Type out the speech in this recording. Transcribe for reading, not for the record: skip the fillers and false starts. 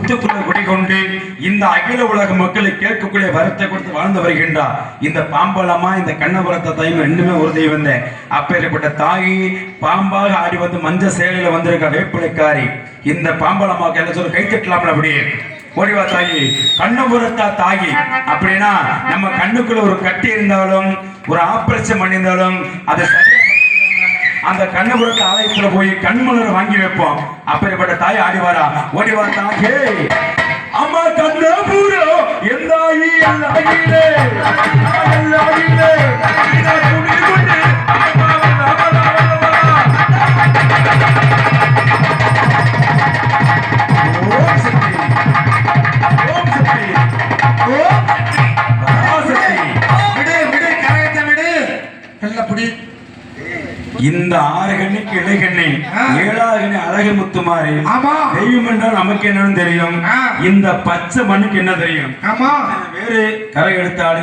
புத்துக்குள்ள குடிகொண்டு இந்த அகில உலக மக்களை கேட்கக்கூடிய வரத்தை கொடுத்து வாழ்ந்து வருகின்றார். இந்த பாம்பலமா இந்த கண்ணபுரத்தை தாயும் ரெண்டுமே ஒரு தெய்வம். அப்பேற்பட்ட தாயி பாம்பாக ஆடி வந்து மஞ்ச சேலையில வந்திருக்க வேப்பிலைக்காரி இந்த பாம்பலமாக்கு என்ன சொல்ல கை தட்டலாம்ல? அப்படியே ஓடிவா தாயி, கண்ணபுரத்தா தாயி. அப்படின்னா நம்ம கண்ணுக்குள்ள ஒரு கட்டி இருந்தாலும் ஒரு ஆபரேஷன் பண்ணியிருந்தாலும் அது அந்த கண்ணபுரத்து ஆலயத்துல போய் கண்மலர் வாங்கி வைப்போம். அப்பேற்பட்ட தாய் ஆடிவாரா. ஓடிவா தாயே, அம்மா கண்ணபுரம் எந்தாயி எல்லாயிலே எல்லாயிலே இந்த 6 கண்ணிக்கு இளைகண்ணி 7வது கண்ணி அழகு முத்துமாரி. தெய்வம் என்றால் நமக்கு என்னன்னு தெரியும். இந்த பச்சை மண்ணுக்கு என்ன தெரியும்? வேறு கரை எடுத்தாலும்